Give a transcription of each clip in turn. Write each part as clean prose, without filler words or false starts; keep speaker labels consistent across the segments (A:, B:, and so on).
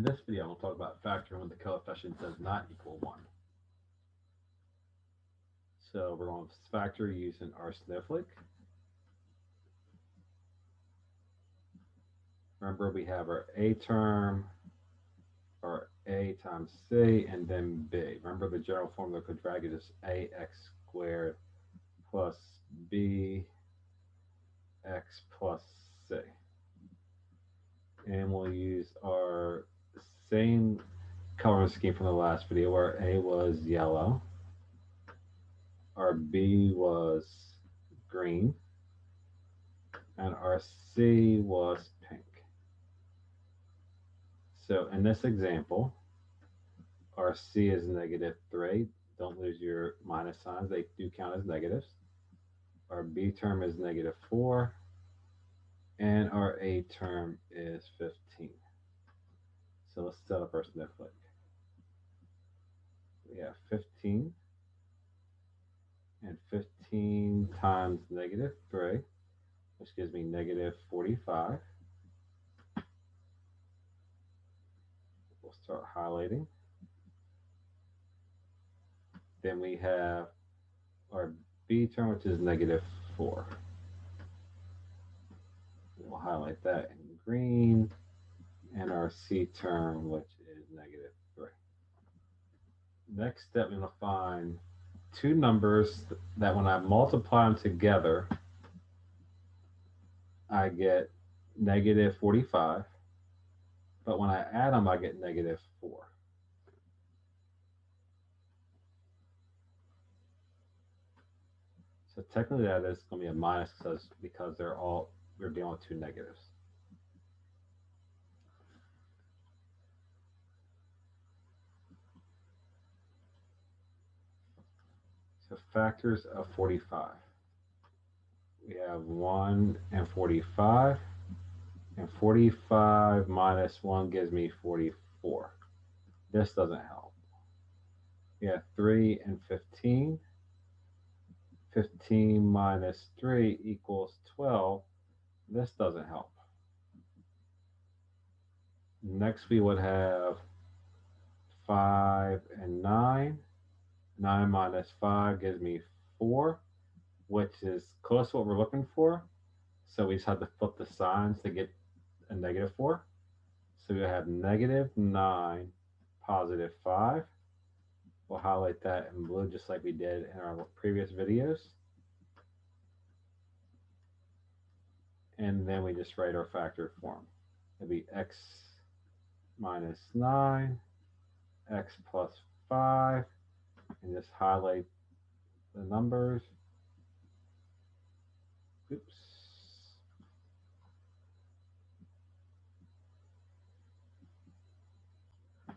A: In this video, I'm going to talk about factoring when the coefficient does not equal 1. So we're going to factor using our snowflake. Remember, we have our A term, our A times C, and then B. Remember, the general formula of quadratic is AX squared plus BX plus C. And we'll use our same coloring scheme from the last video where A was yellow, our B was green, and our C was pink. So in this example, our C is -3. Don't lose your minus signs, they do count as negatives. Our B term is -4, and our A term is 15. So let's set up our snowflake. We have 15, and 15 times -3, which gives me -45. We'll start highlighting. Then we have our B term, which is -4. We'll highlight that in green, and our C term, which is -3. Next step, we're going to find two numbers that when I multiply them together, I get -45, but when I add them, I get -4. So technically that is going to be a minus because we're dealing with two negatives. So factors of 45. We have 1 and 45, and 45 minus 1 gives me 44. This doesn't help. We have 3 and 15. 15 minus 3 equals 12. This doesn't help. Next, we would have 5 and 9. 9 minus 5 gives me 4, which is close to what we're looking for. So we just have to flip the signs to get a -4. So we have -9, +5. We'll highlight that in blue just like we did in our previous videos. And then we just write our factor form. It'll be x minus 9, x plus 5, and just highlight the numbers. Oops.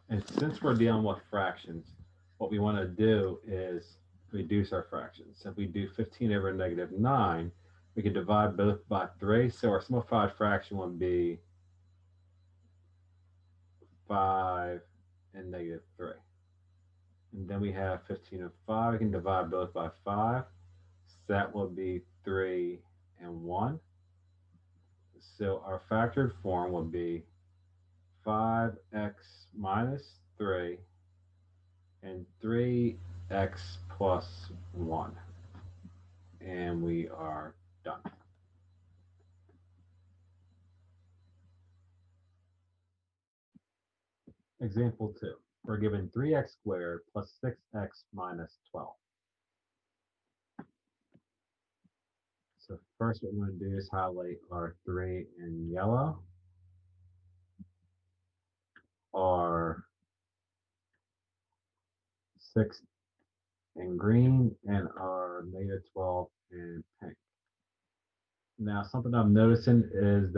A: And since we're dealing with fractions, what we want to do is reduce our fractions. So if we do 15 over -9, we can divide both by 3. So our simplified fraction would be 5 and -3. And then we have 15 and 5. We can divide both by 5. So that would be 3 and 1. So our factored form would be 5x minus 3 and 3x plus 1. And we are done. Example 2. We're given 3x squared plus 6x minus 12. So first what we're going to do is highlight our 3 in yellow, our 6 in green, and our -12 in pink. Now something I'm noticing is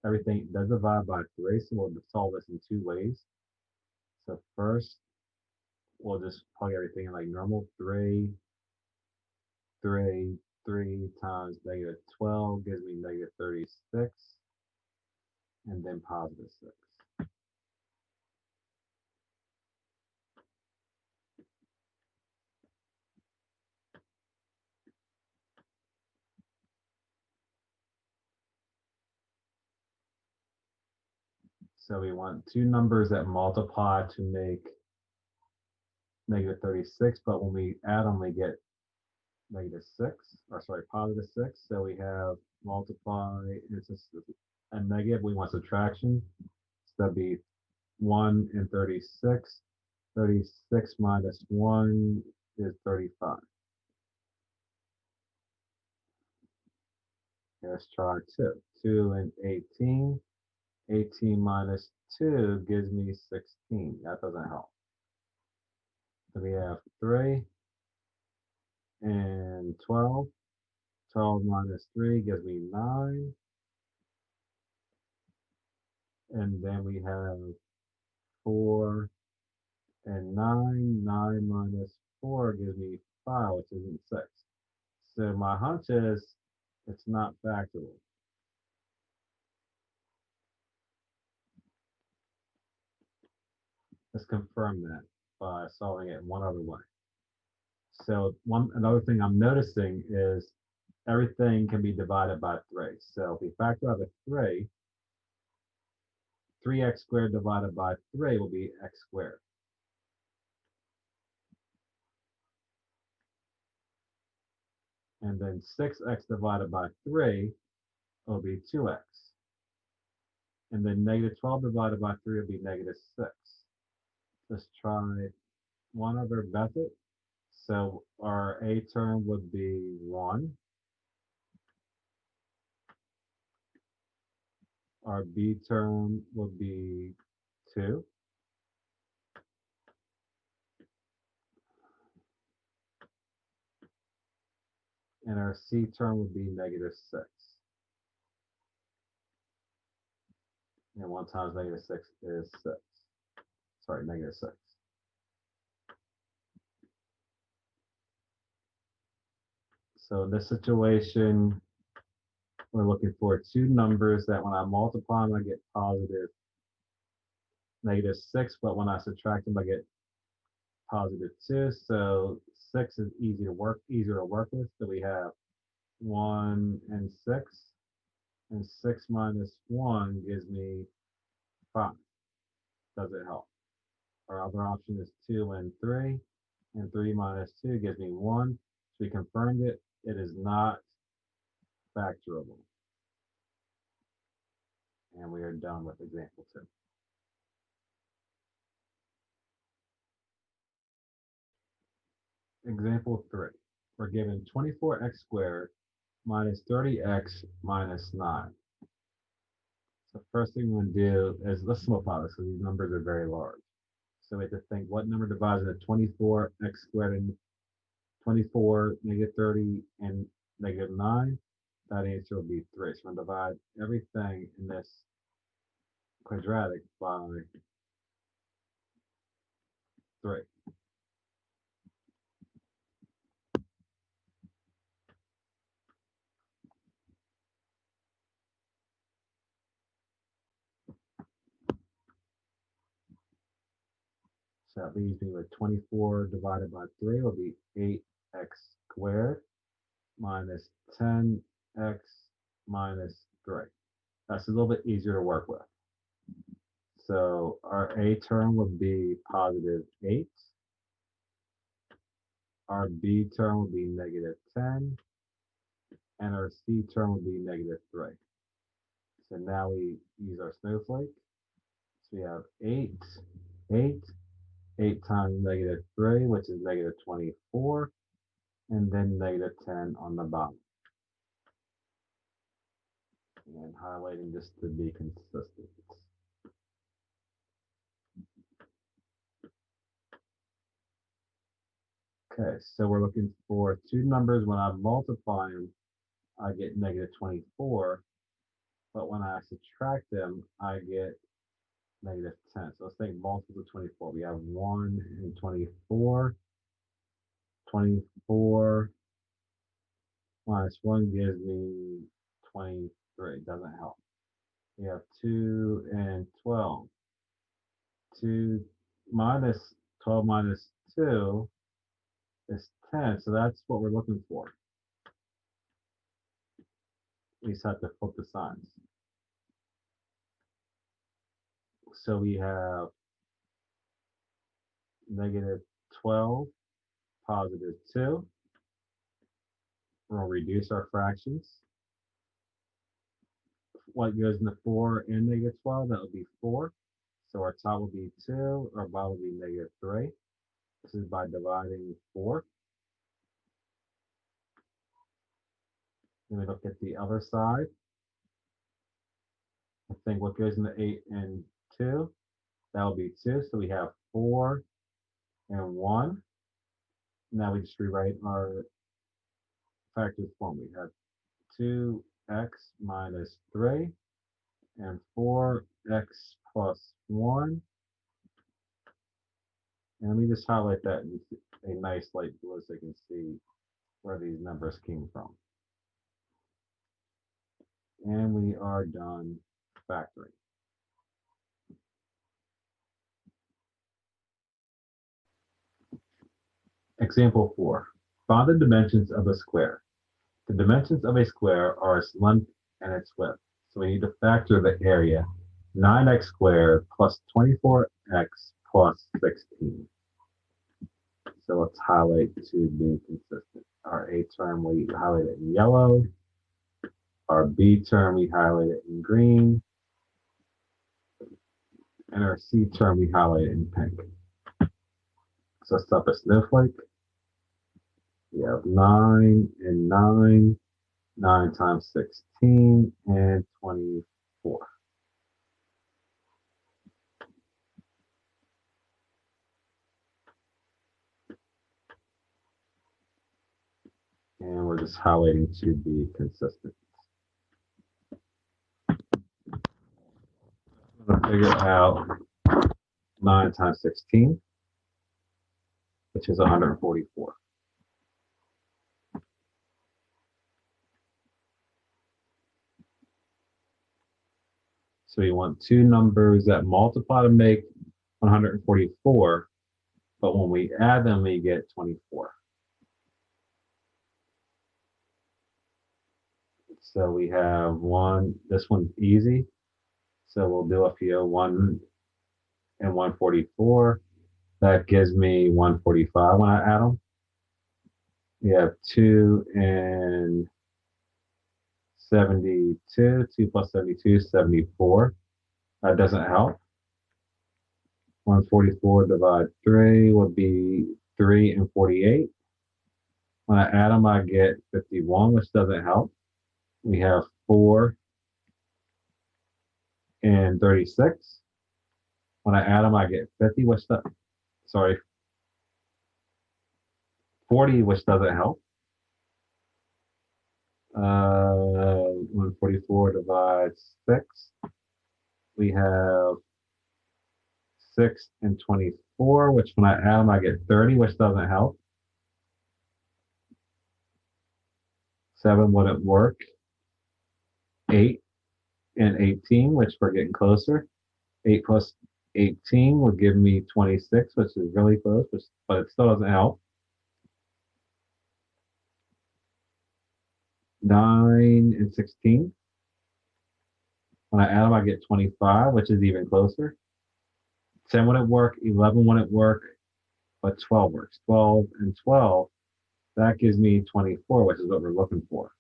A: everything does divide by 3, so we'll solve this in two ways. So first, we'll just plug everything in like normal. 3 times -12 gives me -36, and then +6. So we want two numbers that multiply to make negative 36, but when we add them, we get negative 6, or sorry, positive 6. So we have multiply, it's just a negative, we want subtraction. So that'd be 1 and 36. 36 minus 1 is 35. Let's try 2. 2 and 18. 18 minus 2 gives me 16. That doesn't help. So we have 3 and 12. 12 minus 3 gives me 9. And then we have 4 and 9. 9 minus 4 gives me 5, which isn't 6. So my hunch is it's not factorable. Let's confirm that by solving it one other way. So another thing I'm noticing is everything can be divided by 3. So if we factor out a 3, 3x squared divided by 3 will be x squared. And then 6x divided by 3 will be 2x. And then negative 12 divided by 3 will be negative 6. Let's try one other method. So our a term would be 1. Our b term would be 2. And our c term would be negative 6. And 1 times negative 6 is 6. Sorry, negative 6. So in this situation, we're looking for two numbers that when I multiply them, I get positive negative 6, but when I subtract them, I get positive 2. So 6 is easier to work with. So we have 1 and 6. And 6 minus 1 gives me 5. Does it help? Our other option is 2 and 3. And 3 minus 2 gives me 1. So we confirmed it. It is not factorable. And we are done with example 2. Example 3. We're given 24x squared minus 30x minus 9. So first thing we're going to do is let's simplify this because these numbers are very large. So we have to think what number divides into 24x squared and 24, negative 30, and negative 9. That answer will be 3. So we're going to divide everything in this quadratic by 3. So that leaves me with 24 divided by 3 will be 8x squared minus 10x minus 3. That's a little bit easier to work with. So our a term would be positive 8. Our b term would be negative 10. And our c term would be negative 3. So now we use our snowflake. So we have 8, 8, 8 times negative 3, which is negative 24, and then negative 10 on the bottom. And highlighting just to be consistent. Okay, so we're looking for two numbers. When I multiply them, I get negative 24, but when I subtract them, I get negative 10. So let's think multiples of 24. We have 1 and 24. 24 minus 1 gives me 23. Doesn't help. We have 2 and 12. 2 minus 12 minus 2 is 10. So that's what we're looking for. We just have to flip the signs. So we have negative 12, positive 2. We'll reduce our fractions. What goes in the 4 and negative 12? That would be 4. So our top will be 2, our bottom will be negative 3. This is by dividing 4. Then we look at the other side. I think what goes in the 8 and 2, that will be 2. So we have 4 and 1. Now we just rewrite our factors form. We have 2x minus 3 and 4x plus 1. And let me just highlight that in a nice light blue so you can see where these numbers came from. And we are done factoring. Example 4. Find the dimensions of a square. The dimensions of a square are its length and its width. So we need to factor the area. 9x squared plus 24x plus 16. So let's highlight to be consistent. Our A term, we highlight it in yellow. Our B term, we highlight it in green. And our C term, we highlight it in pink. So let's start a snowflake. We have 9 and 9. 9 times 16 and 24. And we're just highlighting to be consistent. I'm going to figure out 9 times 16, which is 144. So you want two numbers that multiply to make 144, but when we add them, we get 24. So we have one, this one's easy. So we'll do a few, 1 and 144. That gives me 145 when I add them. We have 2 and 72. 2 plus 72 is 74. That doesn't help. 144 divided 3 would be 3 and 48. When I add them, I get 51, which doesn't help. We have 4 and 36. When I add them, I get 50, which sorry, 40, which doesn't help. 144 divides 6. We have 6 and 24, which when I add them, I get 30, which doesn't help. 7 wouldn't work. 8 and 18, which we're getting closer. 8 plus 18 will give me 26, which is really close, but it still doesn't help. 9 and 16. When I add them, I get 25, which is even closer. 10 wouldn't work, 11 wouldn't work, but 12 works. 12 and 12, that gives me 24, which is what we're looking for.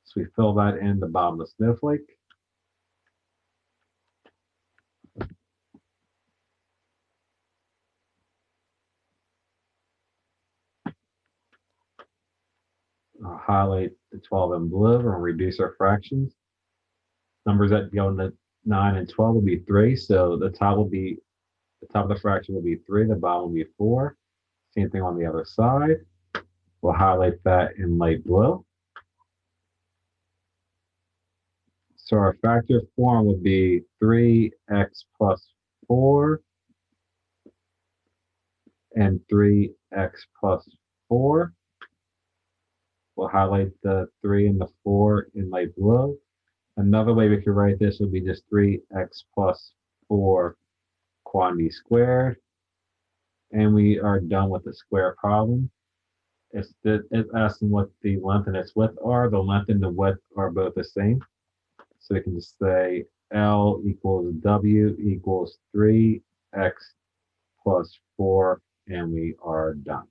A: So we fill that in the bottom of the snowflake. I'll highlight the 12 in blue and reduce our fractions. Numbers that go in the 9 and 12 will be 3, so the top of the fraction will be 3, the bottom will be 4. Same thing on the other side. We'll highlight that in light blue. So our factor form would be 3x plus 4 and 3x plus 4. We'll highlight the 3 and the 4 in light blue. Another way we could write this would be just 3x plus 4 quantity squared. And we are done with the square problem. It's asking what the length and its width are. The length and the width are both the same. So we can just say L equals W equals 3x plus 4, and we are done.